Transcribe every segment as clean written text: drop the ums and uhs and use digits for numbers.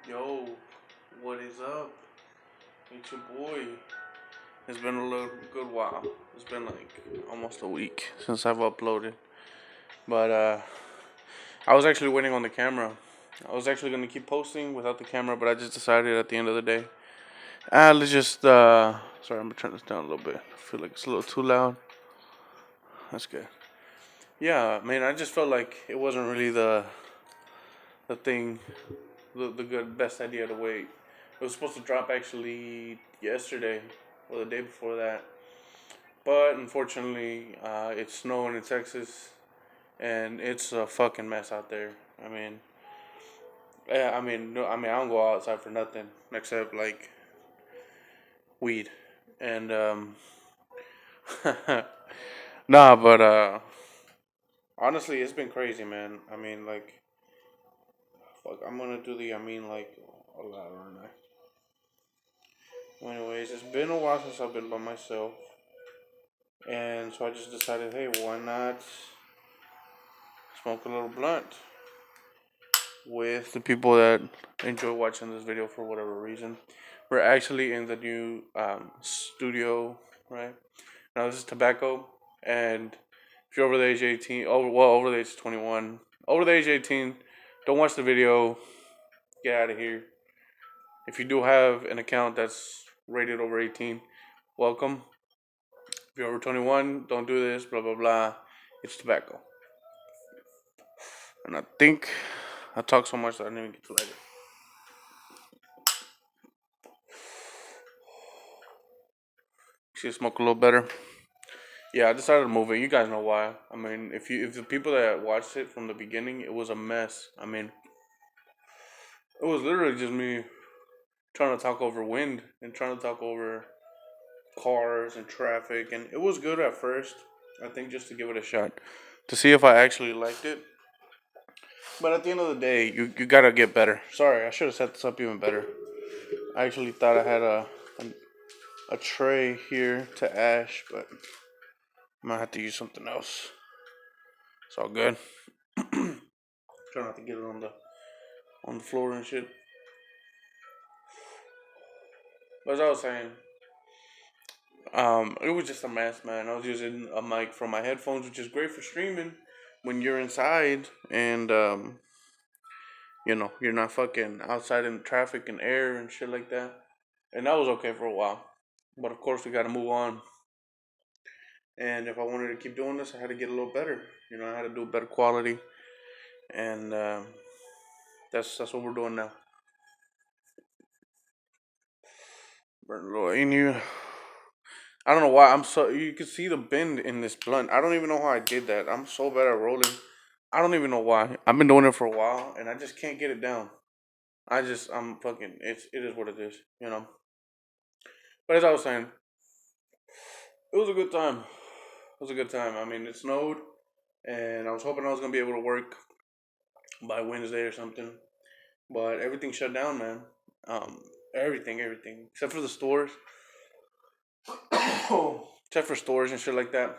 Yo, what is up? It's your boy. It's been a little good while. It's been like almost a week since I've uploaded. But I was actually waiting on the camera. I was actually gonna keep posting without the camera, but I just decided at the end of the day, let's just sorry, I'm gonna turn this down a little bit. I feel like it's a little too loud. That's good. Yeah, man, I just felt like it wasn't really the thing, the good best idea to wait. It was supposed to drop actually yesterday or the day before that, but unfortunately, it's snowing in Texas, and it's a fucking mess out there. I mean, yeah, no, I don't go outside for nothing except like weed, and nah, but honestly, it's been crazy, man. I mean, like, fuck, I'm gonna do the like a lot, aren't I? Anyways, it's been a while since I've been by myself, and so I just decided, hey, why not smoke a little blunt with the people that enjoy watching this video for whatever reason. We're actually in the new studio, right? Now this is tobacco, and if you're over the age 18, over the age 21, over the age 18, don't watch the video. Get out of here. If you do have an account that's rated over 18, welcome. If you're over 21, don't do this. Blah blah blah. It's tobacco, and I think I talk so much that I didn't even get to light it. Should smoke a little better. Yeah, I decided to move it. You guys know why. I mean, if the people that watched it from the beginning, it was a mess. I mean, it was literally just me trying to talk over wind and trying to talk over cars and traffic, and it was good at first. I think just to give it a shot to see if I actually liked it. But at the end of the day, you gotta get better. Sorry, I should have set this up even better. I actually thought I had a tray here to ash, but I might have to use something else. It's all good. Try not to get it on the floor and shit. But as I was saying, it was just a mess, man. I was using a mic from my headphones, which is great for streaming when you're inside and you're not fucking outside in traffic and air and shit like that. And that was okay for a while. But of course, we got to move on. And if I wanted to keep doing this, I had to get a little better. I had to do better quality, and that's what we're doing now. Burn a little in you. I don't know why I'm so. You can see the bend in this blunt. I don't even know how I did that. I'm so bad at rolling. I don't even know why. I've been doing it for a while, and I just can't get it down. I'm fucking. It is what it is. But as I was saying, it was a good time. It was a good time. I mean, it snowed, and I was hoping I was gonna be able to work by Wednesday or something. But everything shut down, man. Um, everything except for the stores. Except for stores and shit like that.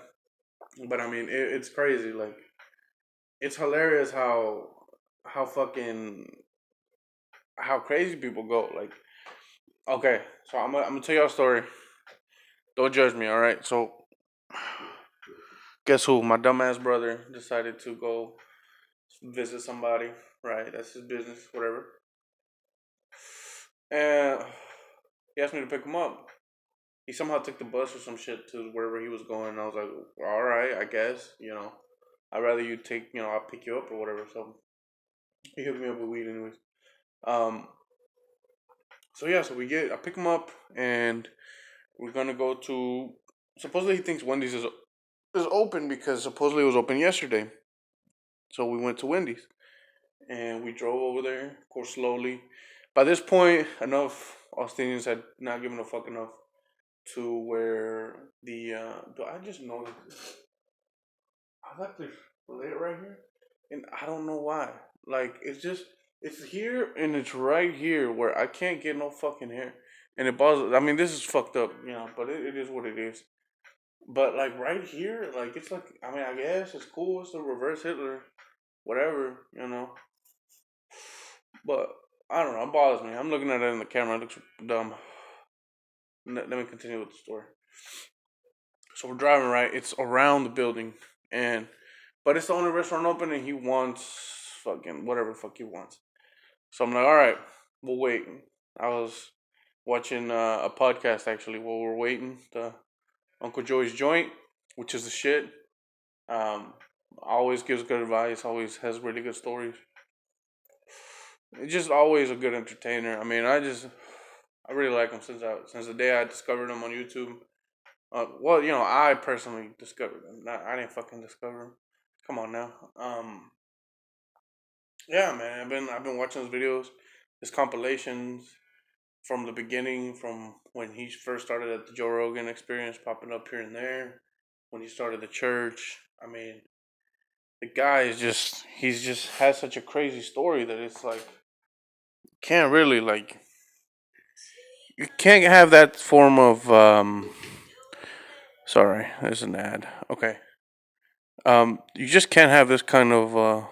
But I mean, it's crazy. Like, it's hilarious how fucking how crazy people go. Like, okay, so I'm gonna tell y'all a story. Don't judge me, all right? So, guess who? My dumbass brother decided to go visit somebody. Right, that's his business, whatever. And he asked me to pick him up. He somehow took the bus or some shit to wherever he was going. And I was like, all right, I guess. I'd rather you take. I'll pick you up or whatever. So he hooked me up with weed, anyways. Um, so yeah, I pick him up, and we're gonna go to. Supposedly he thinks Wendy's is open because supposedly it was open yesterday. So we went to Wendy's, and we drove over there, of course, slowly. By this point, enough Austinians had not given a fuck enough to where do I just know I got this lit right here, and I don't know why. Like, it's here and it's right here where I can't get no fucking hair, and it bothers. I mean, this is fucked up, but it is what it is. But like right here, like it's like, I mean, I guess it's cool. It's the reverse Hitler, whatever. But I don't know. It bothers me. I'm looking at it in the camera. It looks dumb. Let me continue with the story. So we're driving right. It's around the building, and but it's the only restaurant open, and he wants fucking whatever the fuck he wants. So I'm like, all right, we'll wait. I was watching a podcast actually while we're waiting. The Uncle Joey's Joint, which is the shit. Um, always gives good advice. Always has really good stories. It's just always a good entertainer. I mean, I really like him since the day I discovered him on YouTube. Well, I personally discovered him. I didn't fucking discover him. Come on now. Yeah, man. I've been watching his videos, his compilations from the beginning, from when he first started at the Joe Rogan Experience, popping up here and there. When he started the church, I mean, the guy is he's just has such a crazy story that it's like can't really like you can't have that form of sorry, there's an ad. Okay. You just can't have this kind of a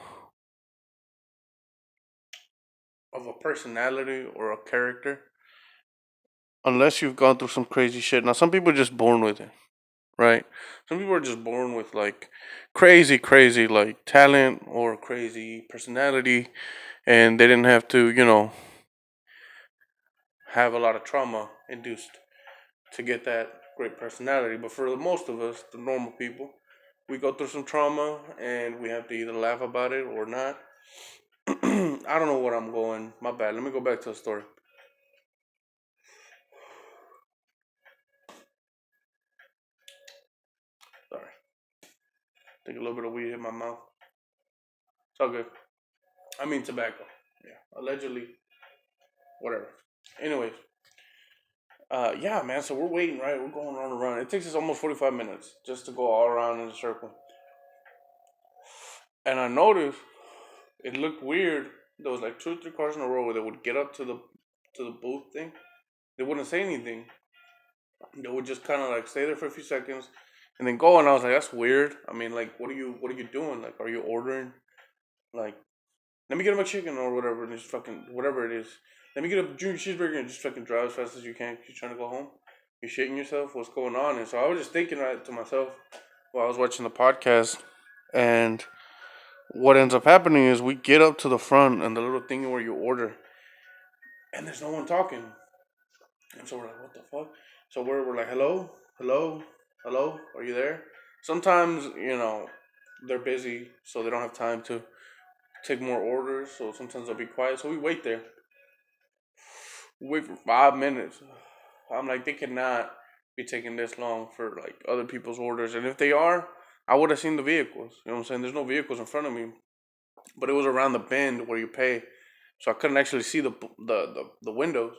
personality or a character unless you've gone through some crazy shit. Now, some people are just born with it, right? Some people are just born with like crazy like talent or crazy personality, and they didn't have to, have a lot of trauma induced to get that great personality. But for the most of us, the normal people, we go through some trauma and we have to either laugh about it or not. I don't know what I'm going. My bad. Let me go back to the story. Sorry. Take a little bit of weed in my mouth. It's all good. I mean tobacco. Yeah. Allegedly. Whatever. Anyways. Yeah, man. So we're waiting, right? We're going on a run. It takes us almost 45 minutes just to go all around in a circle. And I noticed it looked weird. There was like 2 or 3 cars in a row where they would get up to the booth thing. They wouldn't say anything. They would just kind of like stay there for a few seconds and then go. And I was like, that's weird. I mean, like, what are you doing? Like, are you ordering? Like, let me get a McChicken or whatever, and just fucking whatever it is. Let me get a junior cheeseburger and just fucking drive as fast as you can. You're trying to go home. You're shitting yourself. What's going on? And so I was just thinking right to myself while I was watching the podcast, and what ends up happening is we get up to the front and the little thing where you order, and there's no one talking. And so we're like, what the fuck? So we're like, hello, hello, hello, are you there? Sometimes, they're busy, so they don't have time to take more orders. So sometimes they'll be quiet. So we wait there. We wait for 5 minutes. I'm like, they cannot be taking this long for like other people's orders. And if they are, I would have seen the vehicles. You know what I'm saying? There's no vehicles in front of me, but it was around the bend where you pay, so I couldn't actually see the windows.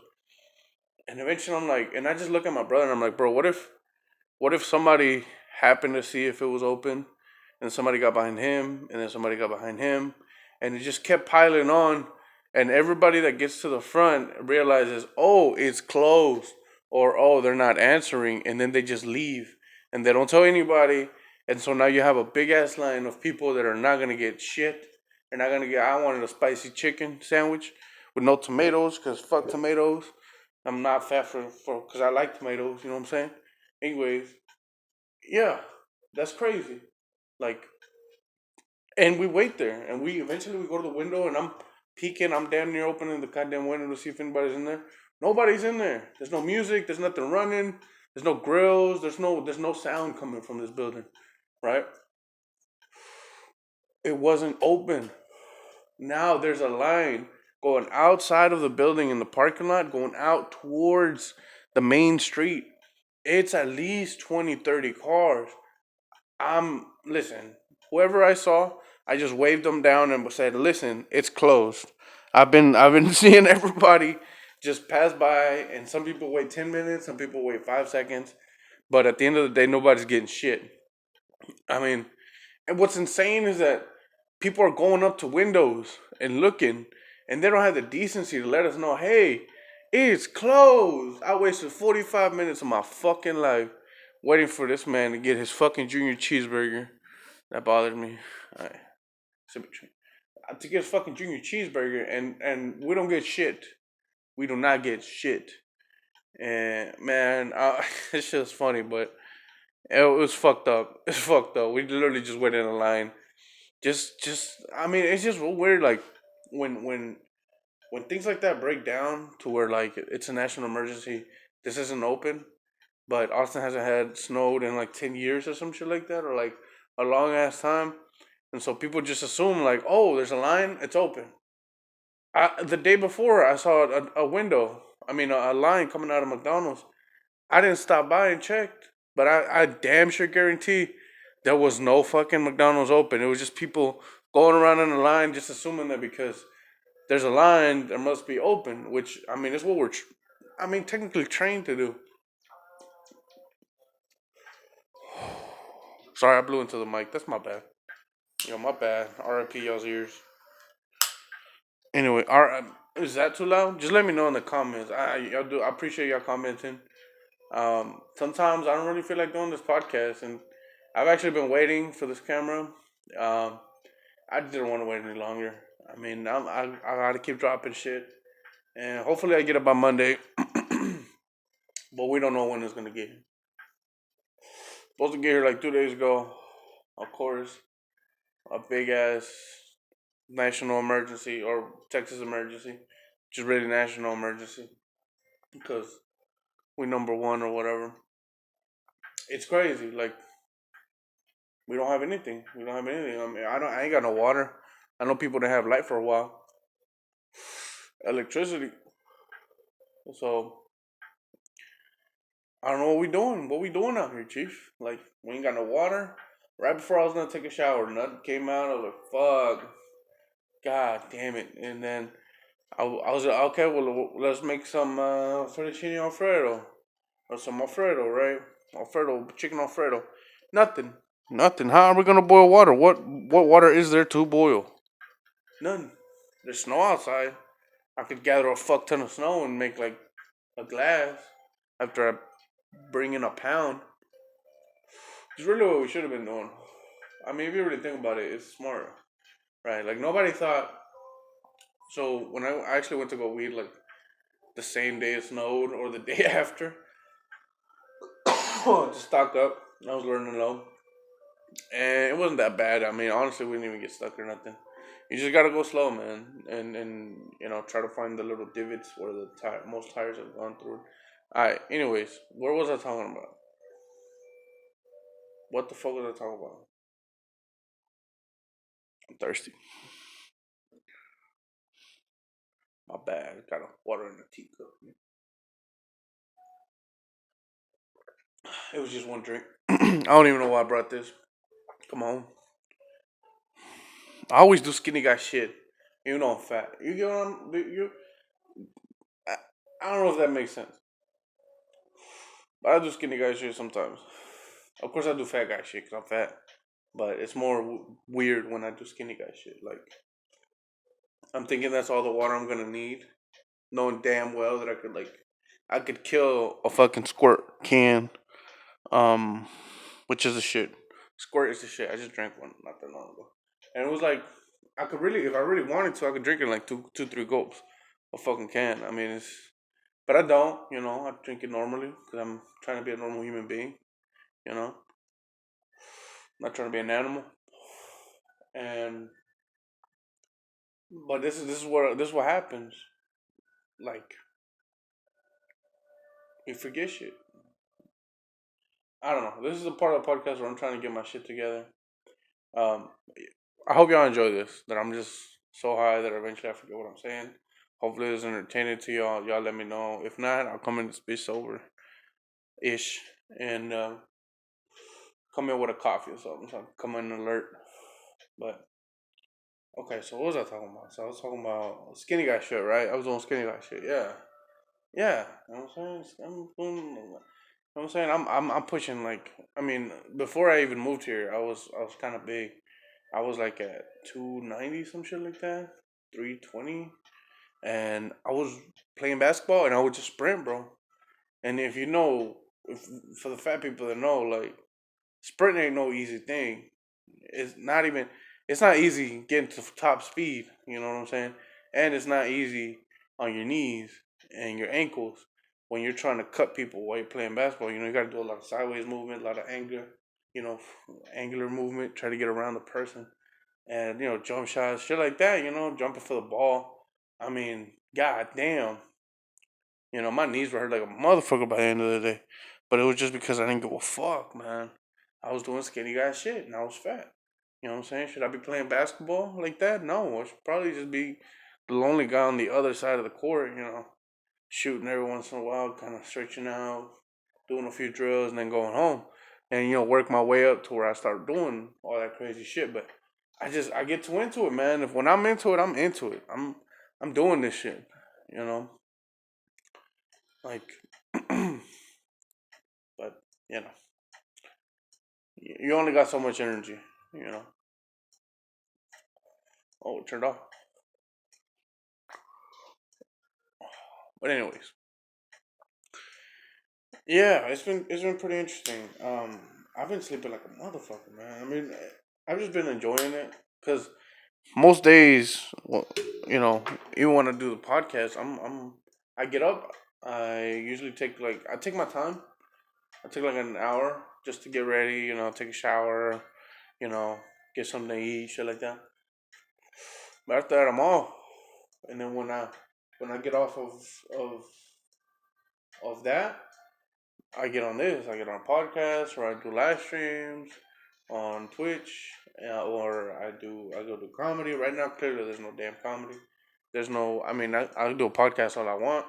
And eventually, I'm like, and I just look at my brother and I'm like, bro, what if somebody happened to see if it was open, and somebody got behind him, and then somebody got behind him, and it just kept piling on, and everybody that gets to the front realizes, oh, it's closed, or oh, they're not answering, and then they just leave, and they don't tell anybody, and so now you have a big ass line of people that are not gonna get shit. They're not gonna get. I wanted a spicy chicken sandwich with no tomatoes, cause fuck tomatoes. I'm not fat for because I like tomatoes. You know what I'm saying? Anyways, yeah, that's crazy. Like, and we wait there, and we eventually we go to the window, and I'm peeking. I'm damn near opening the goddamn window to see if anybody's in there. Nobody's in there. There's no music. There's nothing running. There's no grills. There's no sound coming from this building, right? It wasn't open. Now there's a line going outside of the building in the parking lot, going out towards the main street. It's at least 20, 30 cars. Listen, whoever I saw, I just waved them down and said, listen, it's closed. I've been seeing everybody just pass by, and some people wait 10 minutes, some people wait 5 seconds. But at the end of the day, nobody's getting shit. I mean, and what's insane is that people are going up to windows and looking, and they don't have the decency to let us know, hey, it's closed. I wasted 45 minutes of my fucking life waiting for this man to get his fucking junior cheeseburger. That bothered me. All right. to get a fucking junior cheeseburger, and we don't get shit. We do not get shit. And man, it's just funny, but it was fucked up. It's fucked up. We literally just went in a line. I mean, it's just weird. Like when when when things like that break down to where like it's a national emergency. This isn't open, but Austin hasn't had snowed in like 10 years or some shit like that, or like a long ass time, and so people just assume like, oh, there's a line, it's open. The day before, I saw a window. I mean, a line coming out of McDonald's. I didn't stop by and checked, but I damn sure guarantee there was no fucking McDonald's open. It was just people going around in a line, just assuming that because there's a line, there must be open. Which I mean, is what I mean, technically trained to do. Sorry, I blew into the mic. That's my bad. My bad. R.I.P. y'all's ears. Anyway, is that too loud? Just let me know in the comments. Y'all do. I appreciate y'all commenting. Sometimes I don't really feel like doing this podcast, and I've actually been waiting for this camera. Um, I didn't want to wait any longer. I mean, I gotta keep dropping shit, and hopefully I get it by Monday. But we don't know when it's gonna get here. Supposed to get here like 2 days ago. Of course, a big ass national emergency or Texas emergency, just really national emergency because we number one or whatever. It's crazy. Like we don't have anything. We don't have anything. I mean, I ain't got no water. I know people that have light for a while. Electricity. So I don't know what we doing. What we doing out here, Chief? Like we ain't got no water. Right before I was gonna take a shower, nothing came out. I was like, "Fuck, God damn it!" And then I was like, "Okay, well, let's make some fettuccine alfredo or some alfredo, right? Alfredo, chicken alfredo. Nothing, nothing. How are we gonna boil water? What water is there to boil? None. There's snow outside. I could gather a fuck ton of snow and make like a glass after I bring in a pound. It's really what we should have been doing. I mean, if you really think about it, it's smart, right? Like nobody thought. So when I actually went to go weed, like the same day it snowed or the day after, to stock up, I was learning low, and it wasn't that bad. I mean, honestly, we didn't even get stuck or nothing. You just gotta go slow, man, and try to find the little divots where the most tires have gone through. All right. Anyways, where was I talking about? What the fuck was I talking about? I'm thirsty. My bad. Got a water in the teacup. It was just one drink. I don't even know why I brought this. Come on. I always do skinny guy shit. Even though I'm fat. You get what I, I don't know if that makes sense. But I do skinny guy shit sometimes. Of course, I do fat guy shit because I'm fat. But it's more weird when I do skinny guy shit. Like, I'm thinking that's all the water I'm gonna need, knowing damn well that I could kill a fucking squirt can, um, which is a shit. Squirt is the shit. I just drank one not that long ago, and it was like I could really, if I really wanted to, I could drink it in like two, 3 gulps, a fucking can. I mean, but I don't. I drink it normally because I'm trying to be a normal human being. You know, not trying to be an animal. And but this is what happens. Like you forget shit. I don't know. This is a part of the podcast where I'm trying to get my shit together. Um, I hope y'all enjoy this. That I'm just so high that eventually I forget what I'm saying. Hopefully it's entertaining to y'all. Y'all let me know. If not, I'll come in this bitch sober ish and come in with a coffee or something. So I come in alert. But okay, so what was I talking about? So I was talking about skinny guy shit, right? I was doing skinny guy shit. Yeah, yeah. You know what I'm saying? I'm saying I'm pushing like I mean before I even moved here I was kind of big. I was like at 290 some shit like that, 320, and I was playing basketball and I would just sprint, bro. And if for the fat people that know, like sprinting ain't no easy thing. It's not even. it's not easy getting to top speed. You know what I'm saying? And it's not easy on your knees and your ankles when you're trying to cut people while you're playing basketball. You got to do a lot of sideways movement, a lot of you know, angular movement, try to get around the person, and jump shots, shit like that. Jumping for the ball. I mean, god damn. My knees were hurt like a motherfucker by the end of the day. But it was just because I didn't give a fuck, man. I was doing skinny guy shit and I was fat. You know what I'm saying? Should I be playing basketball like that? No. I should probably just be the lonely guy on the other side of the court, shooting every once in a while, kind of stretching out, doing a few drills, and then going home. And, work my way up to where I start doing all that crazy shit. But I get too into it, man. If when I'm into it, I'm into it. I'm doing this shit, you know? Like, but you know, you only got so much energy. You know. Oh, it turned off. But anyways, yeah, it's been pretty interesting. I've been sleeping like a motherfucker, man. I mean, I've just been enjoying it because most days, well, even when I do the podcast, I get up. I usually I take my time. I take like an hour just to get ready. Take a shower. You know, get something to eat, shit like that. But after that, I'm off. And then when I get off of that, I get on this. I get on podcasts, or I do live streams on Twitch, or I go do comedy. Right now, clearly, there's no damn comedy. There's no. I mean, I do a podcast all I want,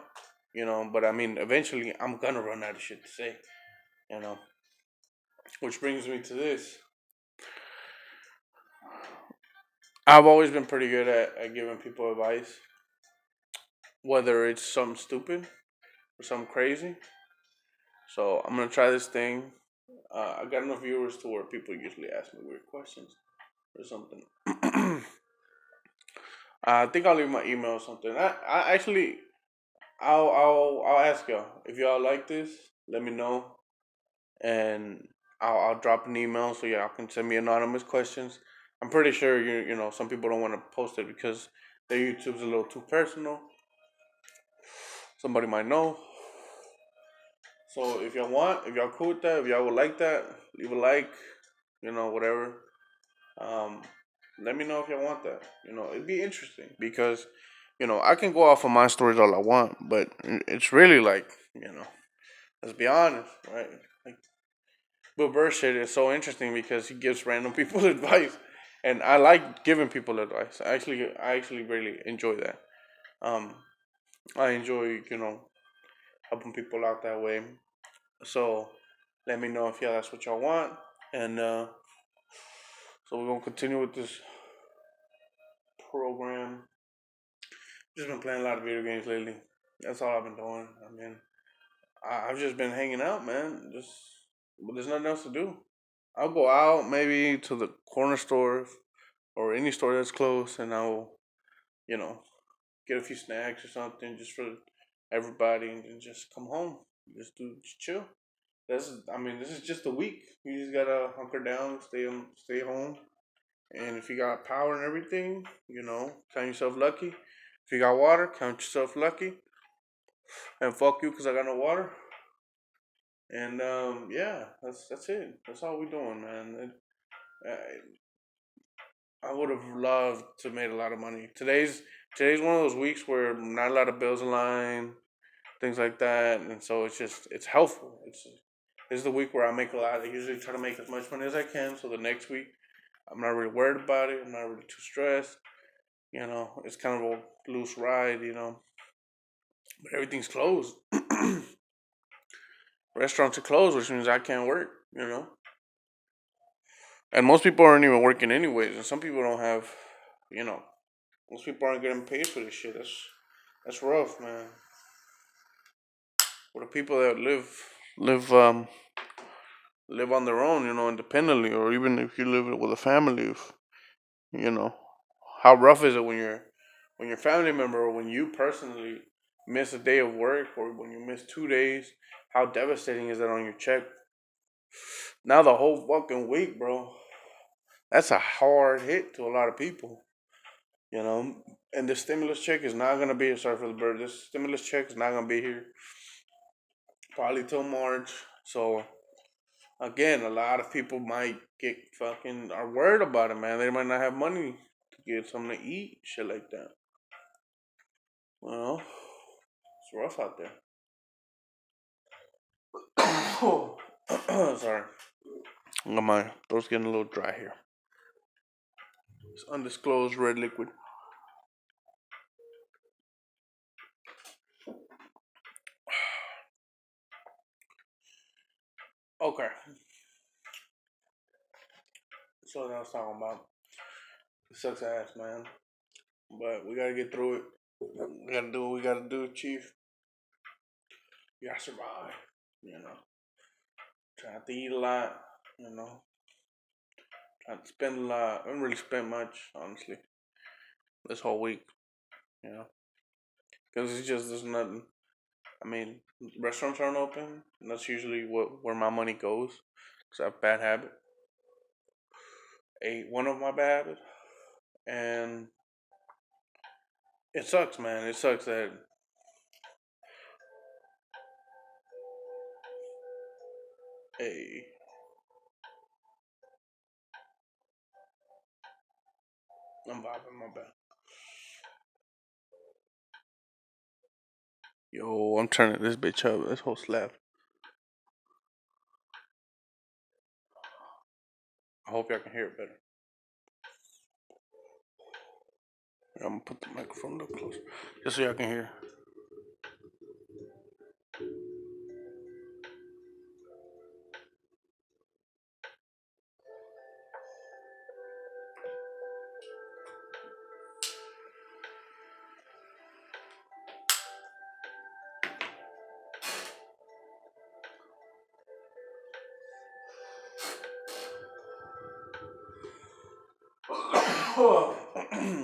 But I mean, eventually, I'm gonna run out of shit to say, you know. Which brings me to this. I've always been pretty good at giving people advice, whether it's something stupid or something crazy. So I'm gonna try this thing. I got enough viewers to where people usually ask me weird questions or something. I think I'll leave my email or something. I actually I'll ask y'all if y'all like this. Let me know, and I'll drop an email so y'all can send me anonymous questions. I'm pretty sure some people don't want to post it because their YouTube's a little too personal. Somebody might know. So if y'all cool with that, if y'all would like that, leave a like, whatever. Um, Let me know if y'all want that. It'd be interesting because, I can go off of my stories all I want, but it's really like, let's be honest, right? Like Bill Burr shit is so interesting because he gives random people advice, and I like giving people advice. I actually really enjoy that. Um, I enjoy, helping people out that way. So let me know if that's what y'all want, and so we're gonna continue with this program. Just been playing a lot of video games lately. That's all I've been doing. I mean, I've just been hanging out, man. But there's nothing else to do. I'll go out maybe to the corner store or any store that's close, and I'll, you know, get a few snacks or something just for everybody, and then just come home. Just chill. I mean, this is just a week. You just gotta hunker down, stay home, and if you got power and everything, count yourself lucky. If you got water, count yourself lucky. And fuck you, cause I got no water. And yeah, that's it. That's all we doing, man. I would have loved to made a lot of money. Today's one of those weeks where not a lot of bills in line, things like that, and so it's helpful. This is the week where I make a lot. I usually try to make as much money as I can, so the next week I'm not really worried about it. I'm not really too stressed. It's kind of a loose ride. But everything's closed. Restaurants are closed, which means I can't work. And most people aren't even working anyways, and some people don't have, you know, most people aren't getting paid for this shit. That's rough, man. For the people that live live on their own, independently, or even if you live with a family, you know, how rough is it when your family member or when you personally miss a day of work or when you miss 2 days? How devastating is that on your check? Now the whole fucking week, bro. That's a hard hit to a lot of people, you know. And the stimulus check is not gonna be. Sorry for the bird. This stimulus check is not gonna be here probably till March. So again, a lot of people might get fucking are worried about it, man. They might not have money to get something to eat, shit like that. You know, it's rough out there. Sorry, my throat's getting a little dry here. It's undisclosed red liquid. Okay, so now I was talking about it sucks ass, man. But we gotta get through it. We gotta do what we gotta do, Chief. We gotta survive. You know, trying to eat a lot. You know, trying to spend a lot. I haven't really spent much, honestly, this whole week. You know, because it's just there's nothing. I mean, restaurants aren't open, and that's usually where my money goes. Cause I have a bad habit. Ate one of my bad habits, and it sucks, man. It sucks that hey, I'm vibing my bad. Yo, I'm turning this bitch up. This whole slap. I hope y'all can hear it better. I'm gonna put the microphone a little closer, just so y'all can hear.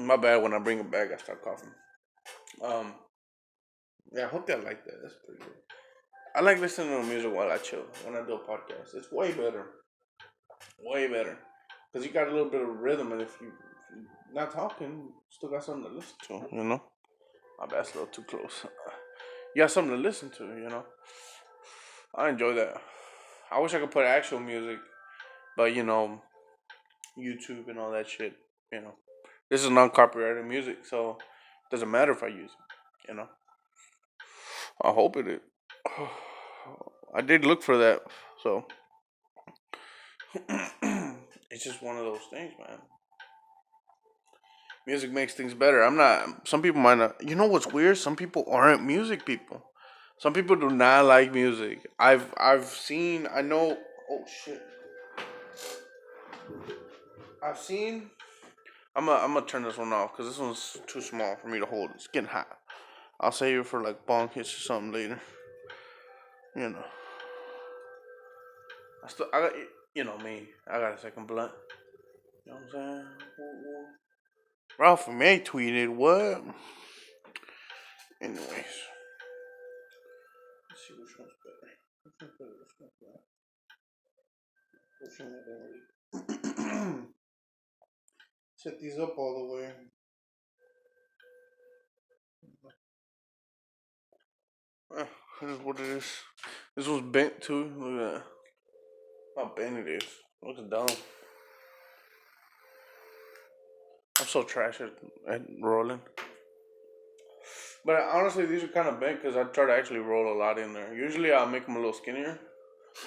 My bad. When I bring it back, I start coughing. Um, yeah, I hope y'all like that. That's pretty good. I like listening to music while I chill. When I do a podcast, it's way better, because you got a little bit of rhythm, and if you not talking, still got something to listen to. You know, my bad's a little too close. You got something to listen to. You know, I enjoy that. I wish I could put actual music, but you know, YouTube and all that shit. You know, this is non-copyrighted music, so it doesn't matter if I use it. You know, I hope it is. I did look for that, so it's just one of those things, man. Music makes things better. I'm not. Some people might not. You know what's weird? Some people aren't music people. Some people do not like music. I've seen. I know. Oh shit. I've seen. I'm gonna turn this one off because this one's too small for me to hold. It's getting hot. I'll save it for like bong hits or something later. You know. I got. You know me. I got a second blunt. You know what I'm saying? Ralph May tweeted what? Anyways, let's see which one's better. Which one's better? Which one better? Set these up all the way. This is what it is. This was bent too. Look at that. How bent it is. Looks dumb. I'm so trash at rolling. But honestly, these are kind of bent because I try to actually roll a lot in there. Usually, I'll make them a little skinnier.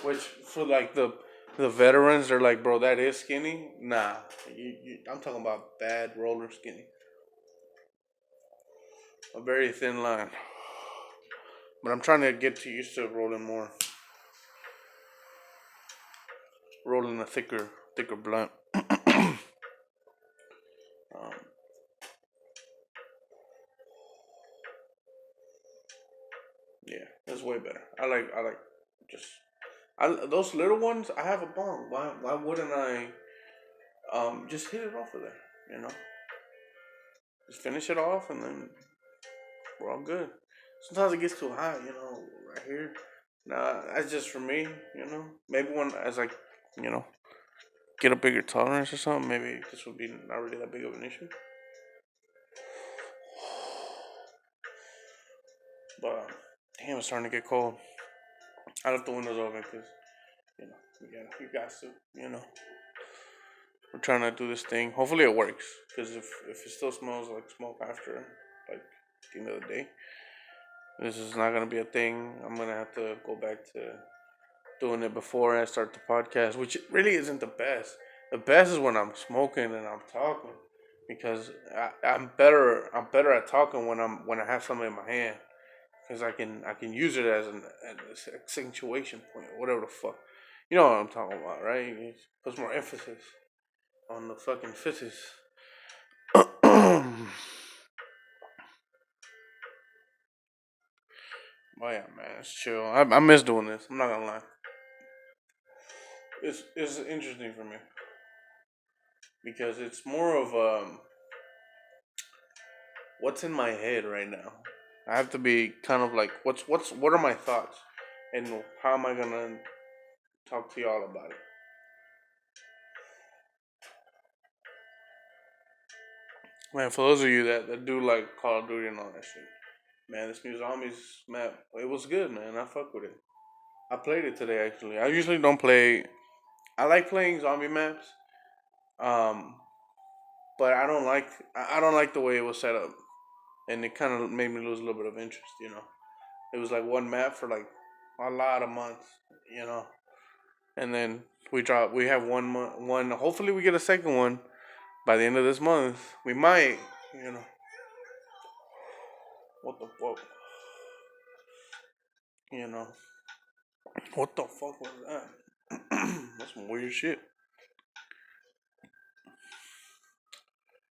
Which for like the veterans, they're like, bro, that is skinny. Nah, I'm talking about bad roller skinny. A very thin line. But I'm trying to get to used to rolling more, rolling a thicker blunt. um, yeah, that's way better. I like just those little ones. I have a bong. Why wouldn't I just hit it off of there? You know, just finish it off and then we're all good. Sometimes it gets too hot. You know, right here. Nah, that's just for me. You know, maybe when as like you know get a bigger tolerance or something, maybe this would be not really that big of an issue. But damn, it's starting to get cold. I left the windows open because you got to, we're trying to do this thing. Hopefully it works. Because if it still smells like smoke after, like, the end of the day, this is not gonna be a thing. I'm gonna have to go back to doing it before I start the podcast, which really isn't the best. The best is when I'm smoking and I'm talking, because I'm better. I'm better at talking when I have something in my hand, because I can use it as an accentuation point, or whatever the fuck. You know what I'm talking about, right? It puts more emphasis on the fucking physics. But yeah, man, it's chill. I miss doing this. I'm not gonna lie. It's interesting for me because it's more of what's in my head right now. I have to be kind of like what are my thoughts, and how am I gonna talk to y'all about it. Man, for those of you that do like Call of Duty and all that shit, man, this new zombies map, it was good, man. I fuck with it. I played it today actually. I usually don't play. I like playing zombie maps, um, but I don't like the way it was set up, and it kind of made me lose a little bit of interest. It was like one map for like a lot of months, you know, and then we have one. Hopefully, we get a second one by the end of this month. We might, you know. What the fuck? You know. What the fuck was that? That's some weird shit.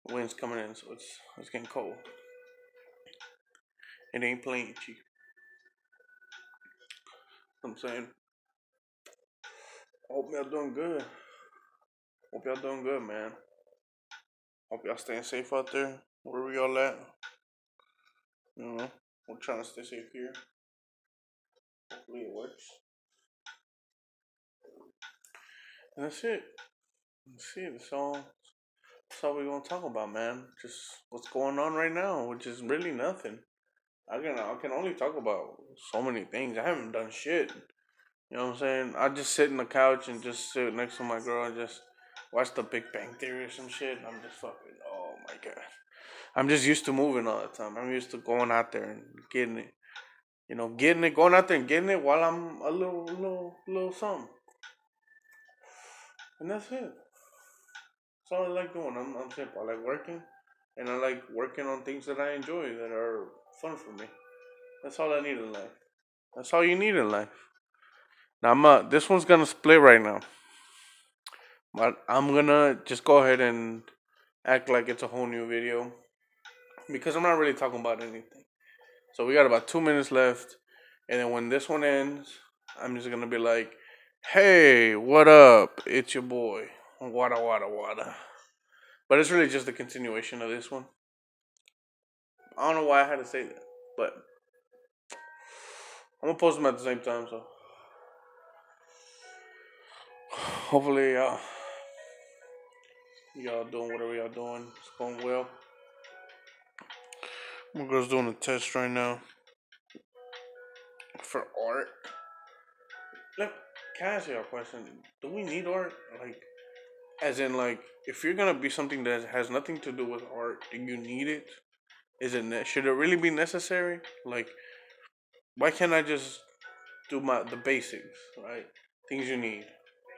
Wind's coming in, so it's getting cold. It ain't playing cheap. I'm saying. Hope y'all doing good. Hope y'all doing good, man. Hope y'all staying safe out there. Wherever y'all at. We're trying to stay safe here. Hopefully it works. And that's it. That's it. That's all we're gonna talk about, man. Just what's going on right now, which is really nothing. I can only talk about so many things. I haven't done shit. You know what I'm saying? I just sit in the couch and just sit next to my girl and just watch the Big Bang Theory or some shit. And I'm just fucking, oh my god. I'm just used to moving all the time. I'm used to going out there and getting it. Going out there and getting it while I'm a little something. And that's it. That's all I like doing. I'm simple. I like working, and I like working on things that I enjoy that are fun for me. That's all I need in life. That's all you need in life. Now this one's gonna split right now, but I'm gonna just go ahead and act like it's a whole new video because I'm not really talking about anything. So we got about 2 minutes left, and then when this one ends, I'm just gonna be like, "Hey, what up? It's your boy, Wada Wada Wada." But it's really just a continuation of this one. I don't know why I had to say that, but I'm gonna post them at the same time. So hopefully, y'all doing whatever y'all doing. It's going well. My girl's doing a test right now for art. Look, can I ask you a question? Do we need art? Like, as in, like, if you're gonna be something that has nothing to do with art, do you need it? Should it really be necessary? Like, why can't I just do the basics, right? Things you need: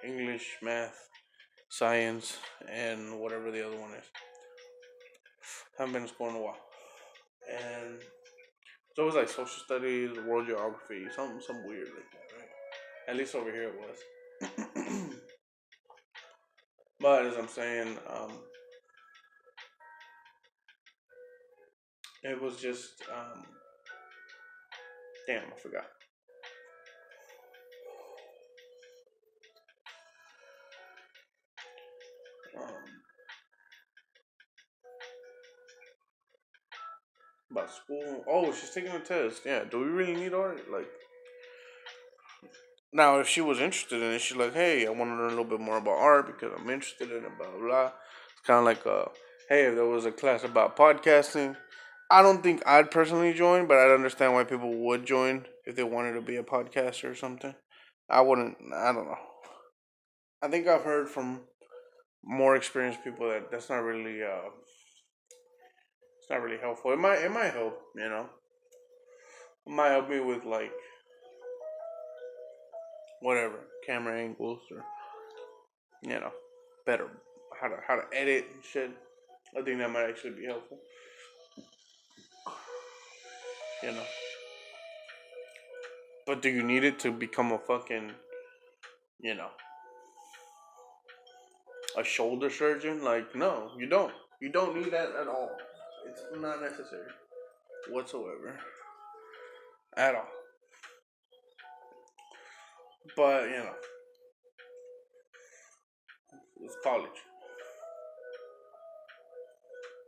English, math, science, and whatever the other one is. Haven't been to school in a while, and it's always like social studies, world geography, some weird like that, right? At least over here it was. But as I'm saying, it was just damn, I forgot. Um, about school. Oh, she's taking a test. Yeah. Do we really need art? Like, Now, if she was interested in it, she's like, hey, I want to learn a little bit more about art because I'm interested in it, blah, blah, blah. It's kind of like, hey, if there was a class about podcasting, I don't think I'd personally join, but I'd understand why people would join if they wanted to be a podcaster or something. I wouldn't, I don't know. I think I've heard from more experienced people that that's not really, it's not really helpful. It might help, you know. It might help me with like whatever camera angles or you know better how to edit and shit. I think that might actually be helpful. You know, but do you need it to become a fucking you know a shoulder surgeon? Like, no, you don't. You don't need that at all. It's not necessary whatsoever at all. But you know, it's college,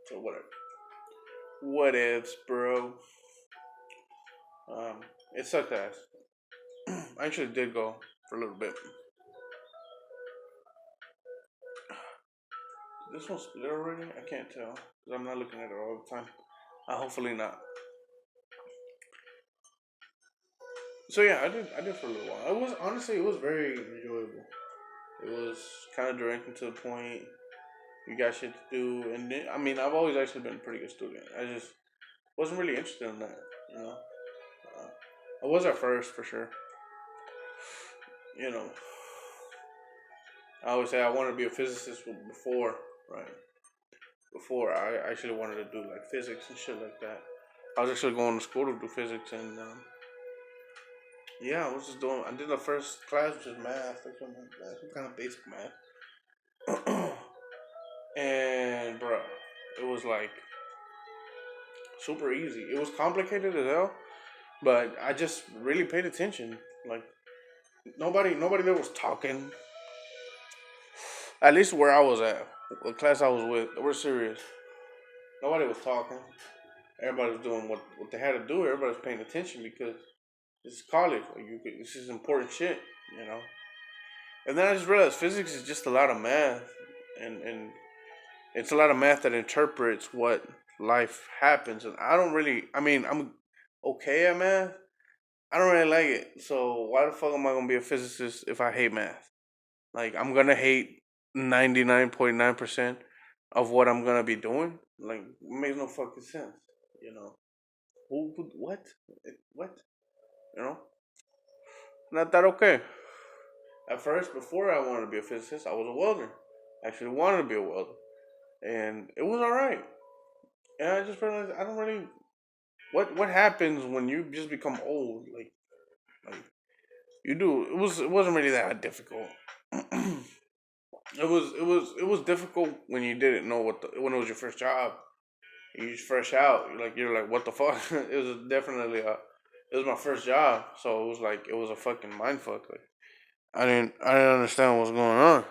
so whatever. What ifs, bro? Um, it sucked ass. I actually did go for a little bit. This one's split already? I can't tell because I'm not looking at it all the time. Hopefully not. So yeah, I did for a little while. It was honestly it was very enjoyable. It was kind of direct and to the point. You got shit to do, and then, I mean I've always actually been a pretty good student. I just wasn't really interested in that. You know, uh, I was at first for sure. You know, I always say I wanted to be a physicist before, right? Before I actually wanted to do like physics and shit like that. I was actually going to school to do physics, and yeah, I was just doing. I did the first class, which is math, like some kind of basic math, and bro, it was like super easy. It was complicated as hell, but I just really paid attention. Like nobody there was talking. At least where I was at, the class I was with, they were serious. Nobody was talking. Everybody was doing what they had to do. Everybody was paying attention because this is college. Like this is important shit, you know. And then I just realized physics is just a lot of math, and it's a lot of math that interprets what life happens. And I don't really. I mean, I'm okay at math. I don't really like it. So why the fuck am I gonna be a physicist if I hate math? Like I'm gonna hate 99.9% of what I'm gonna be doing. Like it makes no fucking sense. You know what? What? You know, not that okay. At first, before I wanted to be a physicist, I was a welder. I actually wanted to be a welder, and it was all right. And I just realized I don't really. What happens when you just become old? Like you do. It wasn't really that difficult. It was difficult when you didn't know when it was your first job. You just fresh out. You're like what the fuck. It was definitely it was my first job, so it was like it was a fucking mind fuck. Like I didn't understand what was going on.